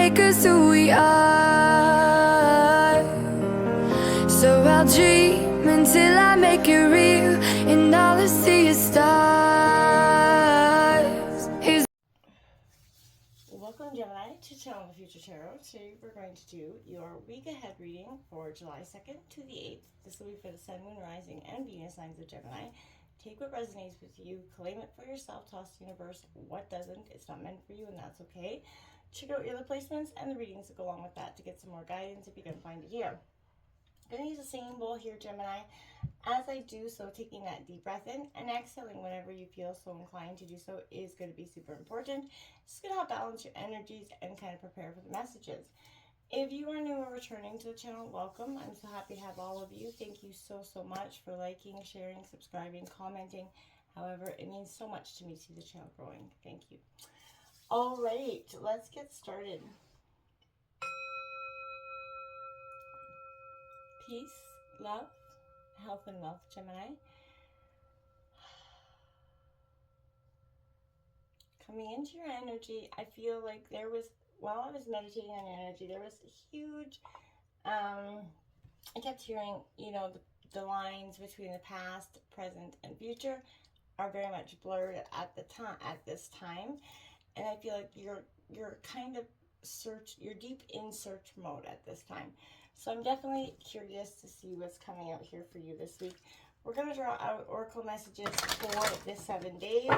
make us who we are. So I'll dream until I make it real, and all I see is stars. Welcome, Gemini, to Channel the Future Tarot. Today we're going to do your week ahead reading for July 2nd to the 8th. This will be for the Sun, Moon, Rising, and Venus signs of Gemini. Take what resonates with you, claim it for yourself, toss the universe what doesn't. It's not meant for you, and that's okay. Check out your other placements and the readings that go along with that to get some more guidance if you can find it here. I'm going to use a singing bowl here, Gemini. As I do so, taking that deep breath in and exhaling whenever you feel so inclined to do so is going to be super important. It's going to help balance your energies and kind of prepare for the messages. If you are new or returning to the channel, welcome. I'm so happy to have all of you. Thank you so much for liking, sharing, subscribing, commenting. However, it means so much to me to see the channel growing. Thank you. All right, let's get started. Peace, love, health, and wealth, Gemini. Coming into your energy, I feel like there was, while I was meditating on energy, there was a huge, I kept hearing, you know, the lines between the past, present, and future are very much blurred at this time. And I feel like you're kind of you're deep in search mode at this time. So I'm definitely curious to see what's coming out here for you this week. We're going to draw out oracle messages for the 7 days,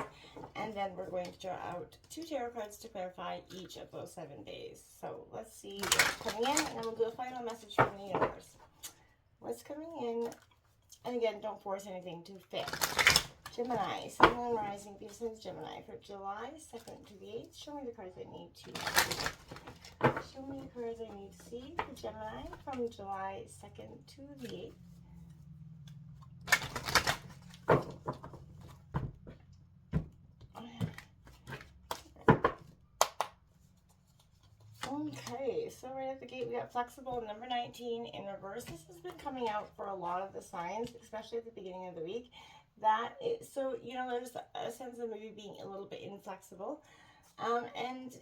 and then we're going to draw out 2 tarot cards to clarify each of those 7 days. So let's see what's coming in, and then we'll do a final message from the universe. What's coming in, and again, don't force anything to fit. Gemini, Sun, Moon, Rising, Venus, Gemini for July 2nd to the 8th. Show me the cards I need to see. Show me the cards I need to see for Gemini from July 2nd to the 8th. Okay, so right at the gate we got flexible, number 19 in reverse. This has been coming out for a lot of the signs, especially at the beginning of the week. That is, so, you know, there's a sense of maybe being a little bit inflexible. And,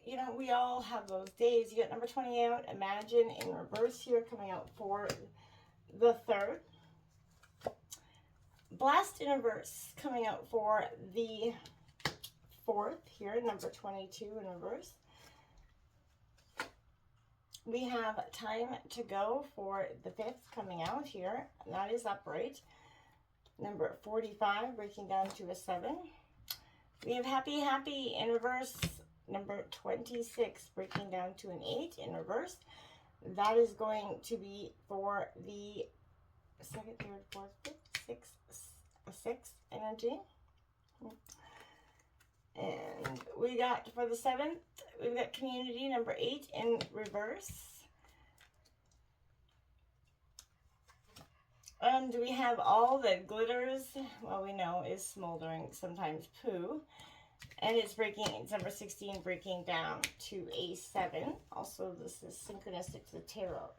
you know, we all have those days. You got number 20 out, imagine in reverse here, coming out for the 3rd. Blast in reverse coming out for the 4th here, number 22 in reverse. We have time to go for the 5th coming out here, and that is upright. Number 45 breaking down to a 7. We have happy in reverse, number 26 breaking down to an 8 in reverse. That is going to be for the 2nd, 3rd, 4th, 5th, 6th energy. And we got for the 7th, we've got community, number 8 in reverse. And we have all that glitters, well, we know is smoldering, sometimes poo. And it's number 16 breaking down to a 7. Also, this is synchronistic to the tower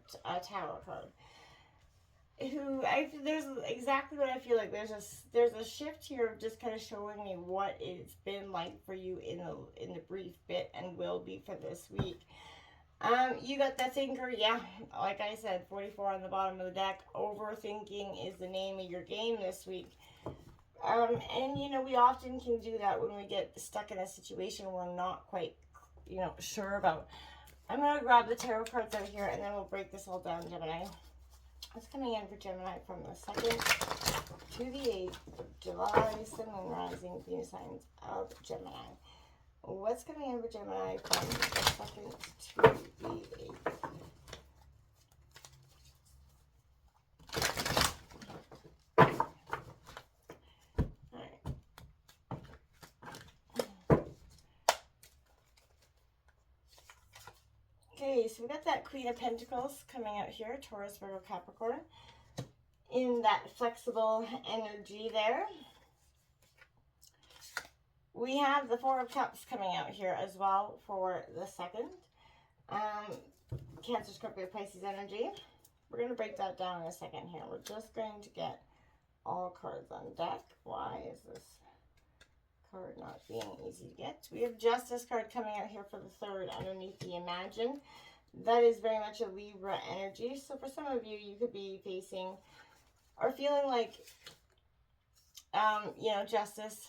card. There's exactly what I feel like. There's a shift here of just kind of showing me what it's been like for you in the brief bit and will be for this week. You got that thinker, yeah, like I said, 44 on the bottom of the deck. Overthinking is the name of your game this week. And you know, we often can do that when we get stuck in a situation we're not quite, you know, sure about. I'm going to grab the tarot cards out here and then we'll break this all down, Gemini. What's coming in for Gemini from the 2nd to the 8th of July, Sun, Moon, Rising, Venus signs of Gemini. What's coming in for Gemini from the 2nd to the 8th? Alright. Okay, so we got that Queen of Pentacles coming out here, Taurus, Virgo, Capricorn, in that flexible energy there. We have the 4 of Cups coming out here as well for the 2nd. Cancer, Scorpio, Pisces energy. We're going to break that down in a second here. We're just going to get all cards on deck. Why is this card not being easy to get. We have Justice card coming out here for the 3rd underneath the Imagine. That is very much a Libra energy. So for some of you, you could be facing or feeling like, you know, justice,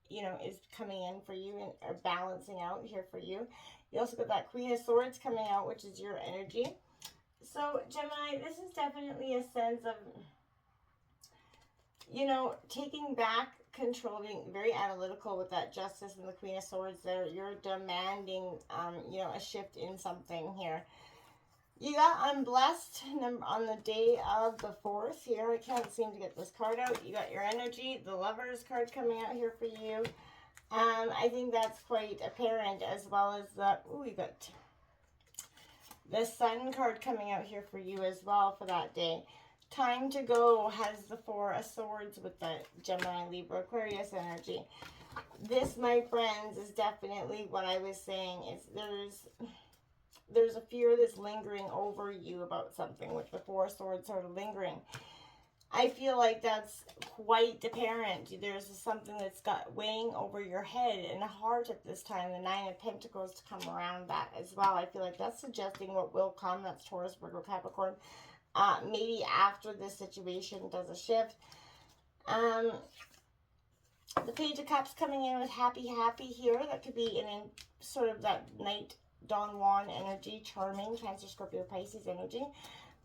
you know, is coming in for you and or balancing out here for you. You also got that Queen of Swords coming out, which is your energy. So Gemini, this is definitely a sense of, you know, taking back, controlling, very analytical with that Justice and the Queen of Swords there. You're demanding, you know, a shift in something here. You got I'm blessed on the day of the 4th here. I can't seem to get this card out. You got your energy, the Lovers card coming out here for you. I think that's quite apparent, as well as the, ooh, you got the Sun card coming out here for you as well for that day. Time to go has the 4 of Swords with the Gemini, Libra, Aquarius energy. This, my friends, is definitely what I was saying. Is there's a fear that's lingering over you about something, with the 4 of Swords sort of lingering. I feel like that's quite apparent. There's something that's got weighing over your head and heart at this time. The 9 of Pentacles to come around that as well. I feel like that's suggesting what will come. That's Taurus, Virgo, Capricorn. Maybe after this situation does a shift. The Page of Cups coming in with happy here. That could be in sort of that night Don Juan energy, charming, Cancer, Scorpio, Pisces energy.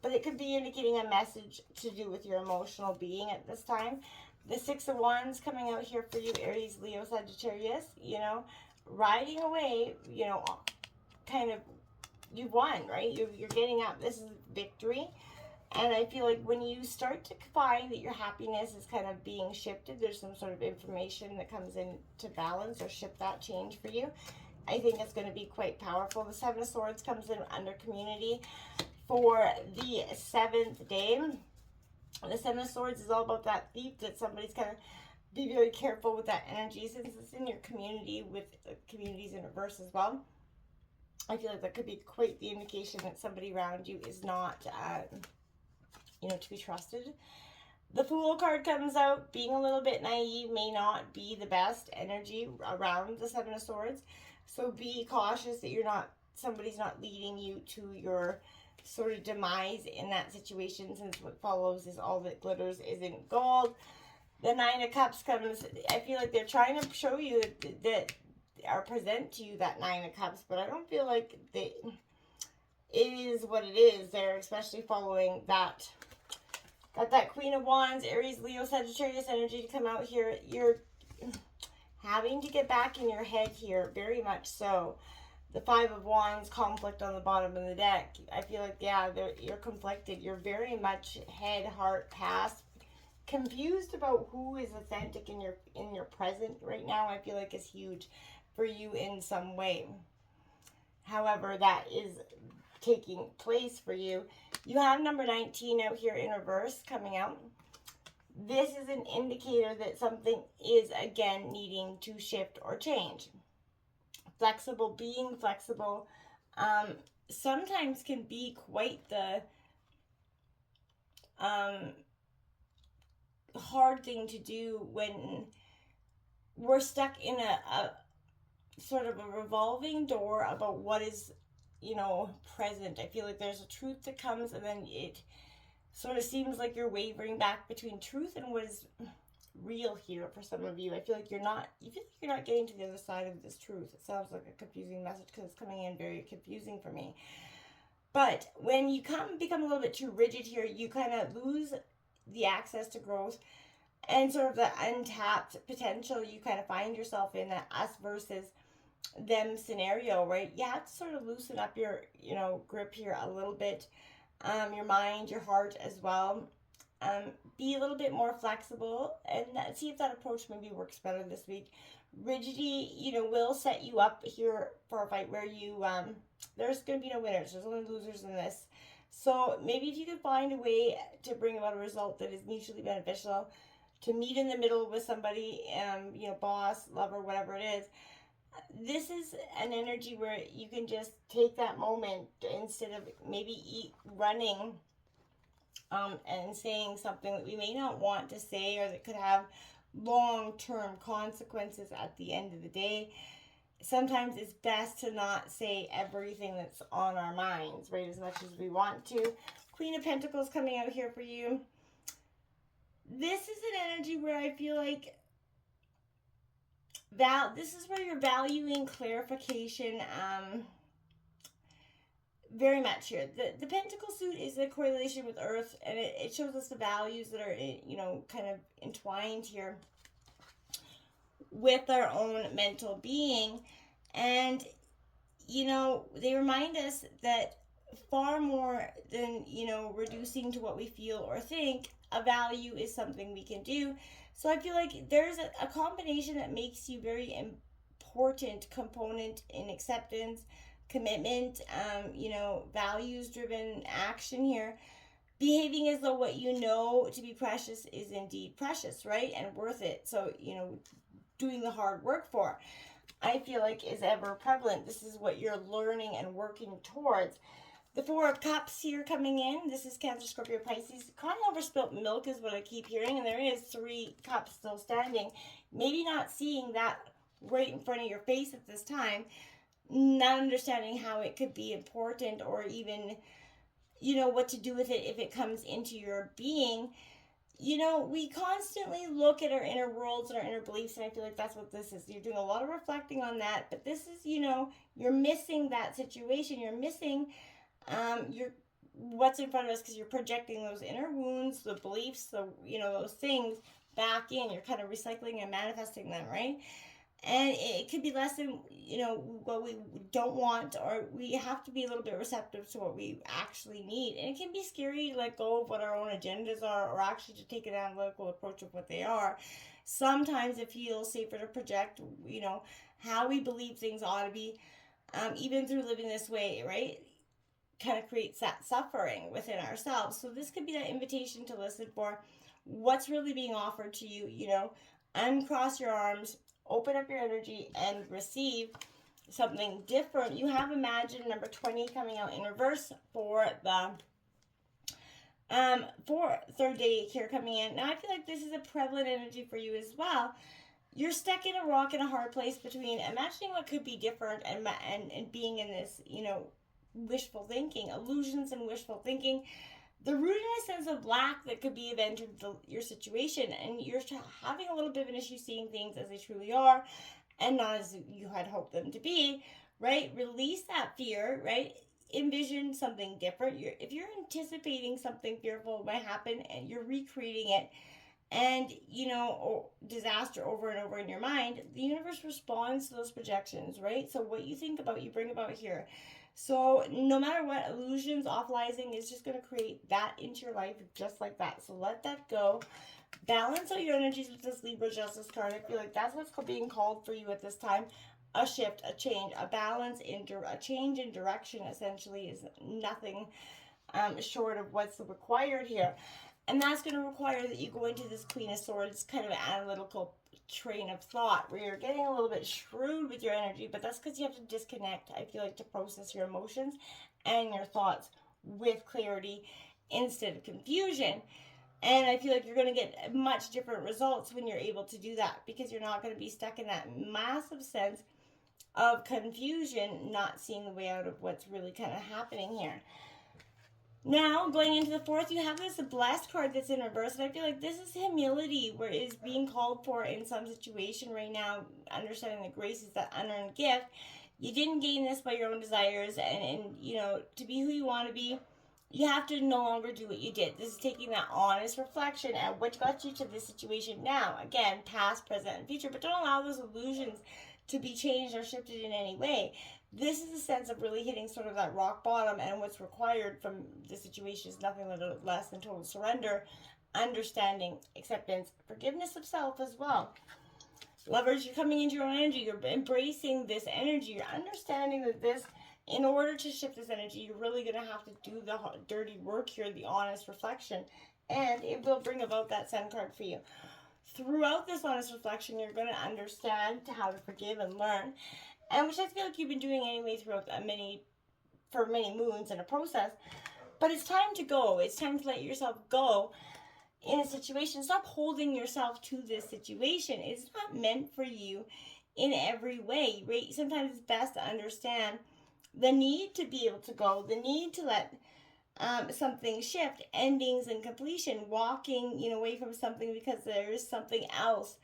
But it could be indicating a message to do with your emotional being at this time. The 6 of Wands coming out here for you, Aries, Leo, Sagittarius. You know, riding away, you know, kind of, you won, right? You're getting up. This is victory. And I feel like when you start to find that your happiness is kind of being shifted, there's some sort of information that comes in to balance or shift that change for you. I think it's going to be quite powerful. The 7 of Swords comes in under community for the 7th day. The 7 of Swords is all about that thief, that somebody's kind of be very careful with that energy, since it's in your community, with communities in reverse as well. I feel like that could be quite the indication that somebody around you is not, you know, to be trusted. The Fool card comes out. Being a little bit naive may not be the best energy around the 7 of Swords. So be cautious that somebody's not leading you to your sort of demise in that situation, since what follows is all that glitters isn't gold. The 9 of Cups comes. I feel like they're trying to show you that or present to you that 9 of Cups, but I don't feel like it is what it is there, especially following that. Got that Queen of Wands, Aries, Leo, Sagittarius energy to come out here. You're having to get back in your head here, very much so. The 5 of Wands, conflict on the bottom of the deck. I feel like, yeah, you're conflicted. You're very much head, heart, past, confused about who is authentic in your present right now. I feel like is huge for you in some way. However, that is taking place for you. You have number 19 out here in reverse coming out. This is an indicator that something is, again, needing to shift or change. Flexible, being flexible, sometimes can be quite the hard thing to do when we're stuck in a sort of a revolving door about what is, you know, present. I feel like there's a truth that comes, and then it sort of seems like you're wavering back between truth and what is real here for some of you. I feel like you're not getting to the other side of this truth. It sounds like a confusing message because it's coming in very confusing for me. But when you become a little bit too rigid here, you kind of lose the access to growth and sort of the untapped potential. You kind of find yourself in that us versus them scenario, right? You have to sort of loosen up your, you know, grip here a little bit. Your mind, your heart as well. Be a little bit more flexible and see if that approach maybe works better this week. Rigidity, you know, will set you up here for a fight where you, there's going to be no winners. There's only losers in this. So maybe if you could find a way to bring about a result that is mutually beneficial, to meet in the middle with somebody, you know, boss, lover, whatever it is. This is an energy where you can just take that moment instead of maybe running and saying something that we may not want to say, or that could have long-term consequences at the end of the day. Sometimes it's best to not say everything that's on our minds, right, as much as we want to. Queen of Pentacles coming out here for you. This is an energy where I feel like this is where you're valuing clarification very much here. The Pentacle suit is a correlation with Earth, and it shows us the values that are, you know, kind of entwined here with our own mental being. And, you know, they remind us that far more than, you know, reducing to what we feel or think, a value is something we can do. So I feel like there's a combination that makes you very important component in acceptance, commitment, you know, values driven action here. Behaving as though what you know to be precious is indeed precious, right? And worth it. So, you know, doing the hard work for, I feel like, is ever prevalent. This is what you're learning and working towards. The Four of Cups here coming in. This is Cancer, Scorpio, Pisces. Crying over spilt milk is what I keep hearing. And there is 3 cups still standing. Maybe not seeing that right in front of your face at this time. Not understanding how it could be important, or even, you know, what to do with it if it comes into your being. You know, we constantly look at our inner worlds and our inner beliefs, and I feel like that's what this is. You're doing a lot of reflecting on that, but this is, you know, you're missing that situation. You're missing what's in front of us, because you're projecting those inner wounds, the beliefs, the, you know, those things back in. You're kind of recycling and manifesting them, right? And it could be less than, you know, what we don't want, or we have to be a little bit receptive to what we actually need. And it can be scary to let go of what our own agendas are, or actually to take an analytical approach of what they are. Sometimes it feels safer to project, you know, how we believe things ought to be, even through living this way, right? Kind of creates that suffering within ourselves. So this could be that invitation to listen for what's really being offered to you, you know, uncross your arms, open up your energy, and receive something different. You have Imagine number 20 coming out in reverse for the third day here coming in. Now I feel like this is a prevalent energy for you as well. You're stuck in a rock and a hard place between imagining what could be different and being in this, you know, wishful thinking, illusions and wishful thinking. The rooted in a sense of lack that could be entered your situation, and you're having a little bit of an issue seeing things as they truly are and not as you had hoped them to be, right? Release that fear, right? Envision something different. If you're anticipating something fearful might happen and you're recreating it, and, you know, disaster over and over in your mind, the universe responds to those projections, right? So what you think about, you bring about here. So no matter what, illusions, off-lysing is just going to create that into your life just like that. So let that go. Balance out your energies with this Libra Justice card. I feel like that's what's being called for you at this time. A shift, a change, a balance, a change in direction essentially is nothing short of what's required here. And that's going to require that you go into this Queen of Swords kind of analytical train of thought where you're getting a little bit shrewd with your energy, but that's because you have to disconnect, I feel like, to process your emotions and your thoughts with clarity instead of confusion. And I feel like you're going to get much different results when you're able to do that, because you're not going to be stuck in that massive sense of confusion, not seeing the way out of what's really kind of happening here. Now, going into the fourth, you have this blessed card that's in reverse, and I feel like this is humility, where it is being called for in some situation right now, understanding that grace is that unearned gift. You didn't gain this by your own desires, and you know, to be who you want to be, you have to no longer do what you did. This is taking that honest reflection at what got you to this situation now. Again, past, present, and future, but don't allow those illusions to be changed or shifted in any way. This is a sense of really hitting sort of that rock bottom, and what's required from the situation is nothing less than total surrender, understanding, acceptance, forgiveness of self as well. Lovers, you're coming into your own energy. You're embracing this energy. You're understanding that this, in order to shift this energy, you're really going to have to do the dirty work here, the honest reflection, and it will bring about that Sun card for you. Throughout this honest reflection, you're going to understand how to forgive and learn, and which I feel like you've been doing anyway throughout many moons in a process. But it's time to go. It's time to let yourself go in a situation. Stop holding yourself to this situation. It's not meant for you in every way, right? Sometimes it's best to understand the need to be able to go, the need to let something shift, endings and completion, walking, away from something because there is something else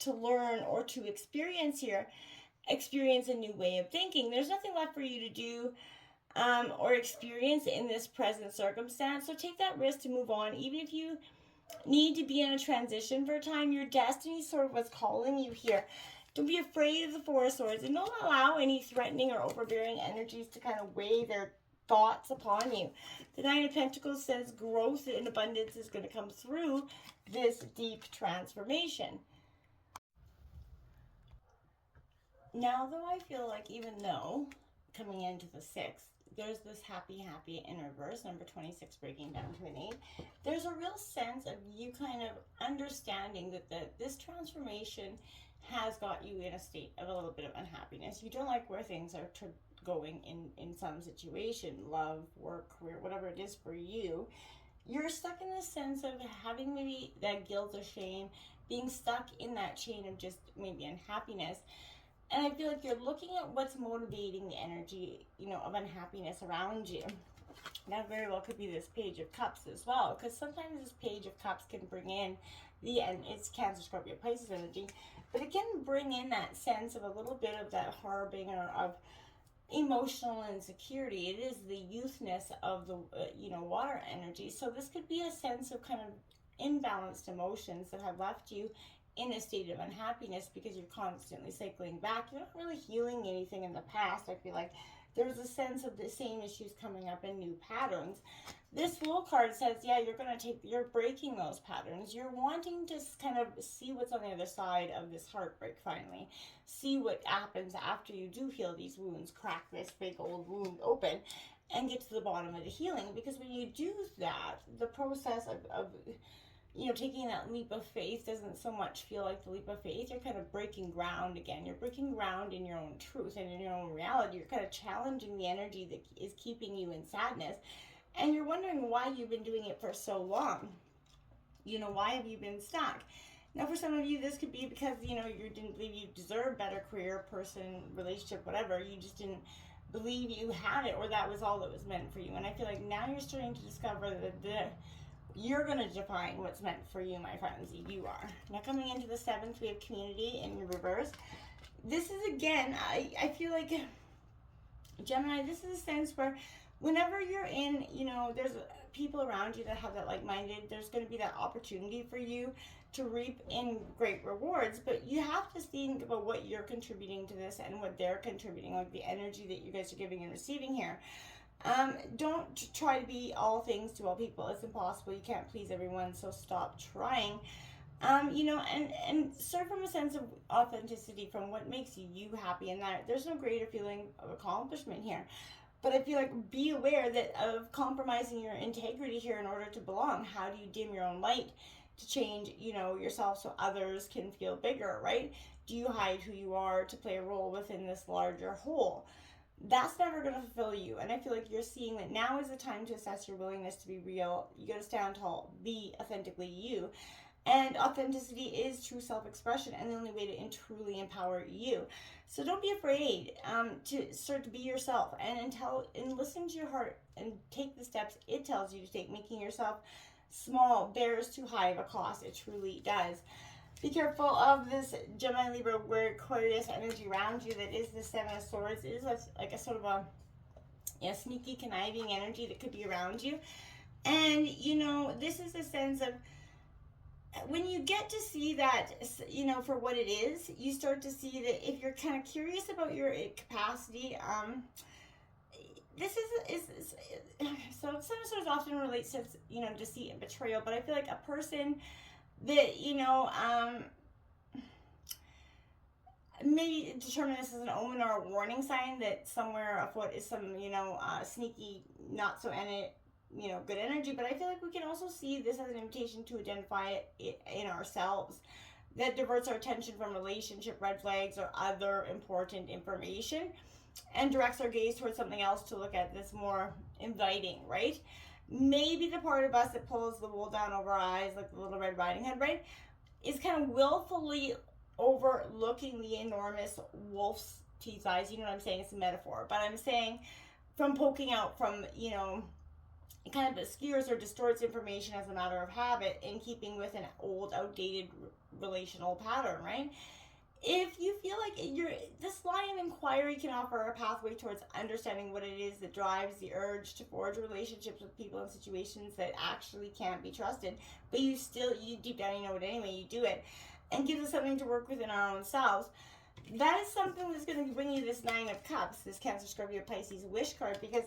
to learn or to experience here, experience a new way of thinking. There's nothing left for you to do or experience in this present circumstance. So take that risk to move on, even if you need to be in a transition for a time. Your destiny sort of was calling you here. Don't be afraid of the Four of Swords, and don't allow any threatening or overbearing energies to kind of weigh their thoughts upon you. The Nine of Pentacles says growth and abundance is going to come through this deep transformation. Now, though, I feel like even though coming into the 6th, there's this happy in reverse, number 26 breaking down to an 8. There's a real sense of you kind of understanding that this transformation has got you in a state of a little bit of unhappiness. You don't like where things are going in some situation, love, work, career, whatever it is for you. You're stuck in this sense of having maybe that guilt or shame, being stuck in that chain of just maybe unhappiness. And I feel like you're looking at what's motivating the energy, of unhappiness around you. That very well could be this Page of Cups as well, because sometimes this Page of Cups can bring in it's Cancer, Scorpio, Pisces energy, but it can bring in that sense of a little bit of that harbinger of emotional insecurity. It is the youthness of the, water energy. So this could be a sense of kind of imbalanced emotions that have left you in a state of unhappiness because you're constantly cycling back. You're not really healing anything in the past. I feel like there's a sense of the same issues coming up in new patterns. This Fool card says, yeah, you're breaking those patterns. You're wanting to kind of see what's on the other side of this heartbreak finally. See what happens after you do heal these wounds, crack this big old wound open, and get to the bottom of the healing. Because when you do that, the process of taking that leap of faith doesn't so much feel like the leap of faith. You're kind of breaking ground again. You're breaking ground in your own truth and in your own reality. You're kind of challenging the energy that is keeping you in sadness. And you're wondering why you've been doing it for so long. Why have you been stuck? Now, for some of you, this could be because, you didn't believe you deserved better career, person, relationship, whatever. You just didn't believe you had it, or that was all that was meant for you. And I feel like now you're starting to discover that you're going to define what's meant for you, my friends. You are. Now, coming into the 7th, we have Community in reverse. This is, again, I feel like, Gemini, this is a sense where whenever you're in, there's people around you that have that like-minded, there's going to be that opportunity for you to reap in great rewards. But you have to think about what you're contributing to this and what they're contributing, like the energy that you guys are giving and receiving here. Don't try to be all things to all people. It's impossible. You can't please everyone, so stop trying. And serve from a sense of authenticity, from what makes you happy, and that there's no greater feeling of accomplishment here. But I feel like be aware that of compromising your integrity here in order to belong. How do you dim your own light to change, yourself so others can feel bigger, right? Do you hide who you are to play a role within this larger whole? That's never going to fulfill you. And I feel like you're seeing that now is the time to assess your willingness to be real. You got to stand tall, be authentically you. And authenticity is true self-expression, and the only way to truly empower you. So don't be afraid to start to be yourself and listen to your heart and take the steps it tells you to take, making yourself small bears too high of a cost. It truly does. Be careful of this Gemini, Libra, where Aquarius energy around you that is the 7 of Swords. It is like a sort of a sneaky, conniving energy that could be around you. And, this is a sense of when you get to see that, for what it is, you start to see that if you're kind of curious about your capacity, this is so 7 of Swords often relates to, deceit and betrayal. But I feel like a person that, maybe determine this as an omen or a warning sign that somewhere afoot is some, sneaky, not so good energy. But I feel like we can also see this as an invitation to identify it in ourselves that diverts our attention from relationship red flags or other important information and directs our gaze towards something else to look at that's more inviting, right? maybe the part of us that pulls the wool down over our eyes, like the Little Red Riding Hood, right, is kind of willfully overlooking the enormous wolf's teeth eyes. You know what I'm saying? It's a metaphor. But I'm saying from poking out from, you know, it kind of obscures or distorts information as a matter of habit in keeping with an old, outdated relational pattern, right? If you feel like this line of inquiry can offer a pathway towards understanding what it is that drives the urge to forge relationships with people in situations that actually can't be trusted, but you deep down you know it anyway, you do it, and gives us something to work with in our own selves, that is something that's going to bring you this Nine of Cups, this Cancer, Scorpio, Pisces wish card, because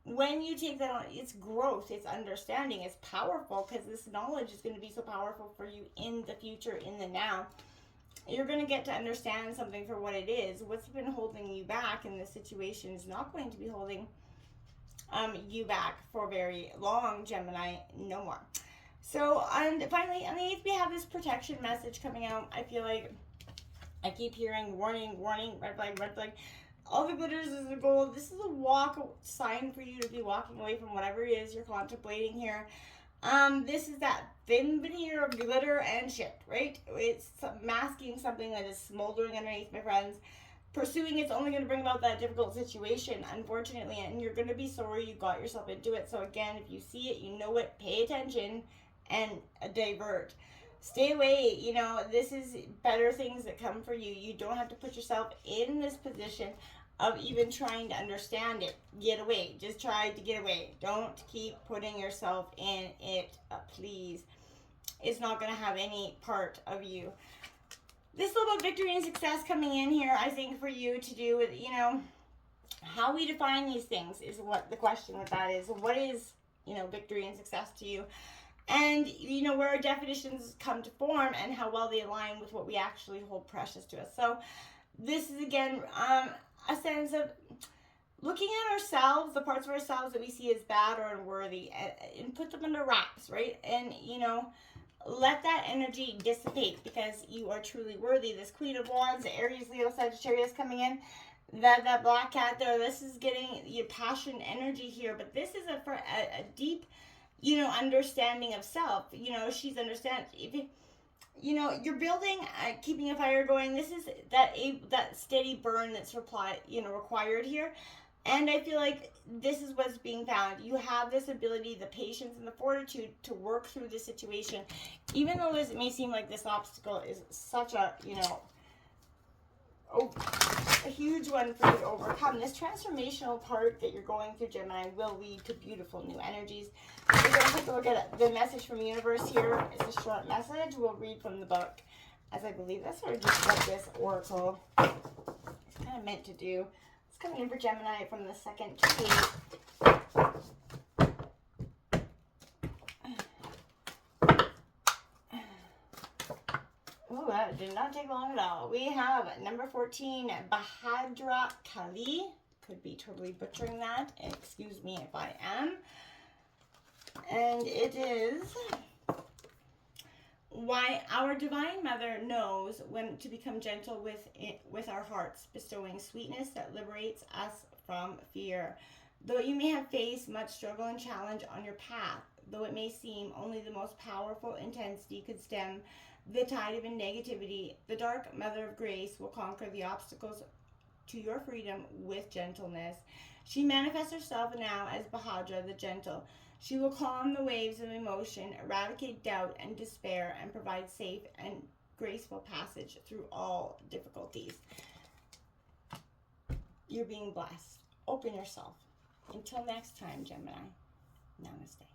when you take that on, it's growth, it's understanding, it's powerful, because this knowledge is going to be so powerful for you in the future, in the now. You're going to get to understand something for what it is. What's been holding you back in this situation is not going to be holding you back for very long, Gemini, no more. So, and finally, on the 8th, we have this protection message coming out. I feel like I keep hearing warning, warning, red flag, red flag. All the glitters is the gold. This is a sign for you to be walking away from whatever it is you're contemplating here. This is that thin veneer of glitter and shit, right? It's masking something that is smoldering underneath, my friends. Pursuing it's only going to bring about that difficult situation, unfortunately, and you're going to be sorry you got yourself into it. So again, if you see it, you know it, pay attention and divert. Stay away, you know, this is better things that come for you. You don't have to put yourself in this position of even trying to understand it. Get away. Just try to get away. Don't keep putting yourself in it, please. It's not going to have any part of you. This little bit of victory and success coming in here, I think, for you to do with, you know, how we define these things is what the question with that is. What is, you know, victory and success to you? And, you know, where our definitions come to form and how well they align with what we actually hold precious to us. So this is, again, a sense of looking at ourselves, the parts of ourselves that we see as bad or unworthy, and put them under wraps, right? And, you know, let that energy dissipate because you are truly worthy. This Queen of Wands, Aries, Leo, Sagittarius coming in, that black cat there, this is getting your passion energy here, but this is a deep, you know, understanding of self. You know, she's you know, you're building, keeping a fire going. This is that steady burn that's required here. And I feel like this is what's being found. You have this ability, the patience and the fortitude to work through the situation. Even though it may seem like this obstacle is such a, you know, a huge one for you to overcome. This transformational part that you're going through, Gemini, will lead to beautiful new energies. We're going to take a look at the message from the universe here. It's a short message. We'll read from the book, as I believe that's sort of just what this oracle is kind of meant to do. It's coming in for Gemini from the 2nd to 8th. Oh, that did not take long at all. We have number 14, Bahadra Kali. Could be totally butchering that. Excuse me if I am. And it is why our Divine Mother knows when to become gentle with our hearts, bestowing sweetness that liberates us from fear. Though you may have faced much struggle and challenge on your path, though it may seem only the most powerful intensity could stem the tide of negativity, the dark Mother of Grace will conquer the obstacles to your freedom with gentleness. She manifests herself now as Bahadra the Gentle. She will calm the waves of emotion, eradicate doubt and despair, and provide safe and graceful passage through all difficulties. You're being blessed. Open yourself. Until next time, Gemini. Namaste.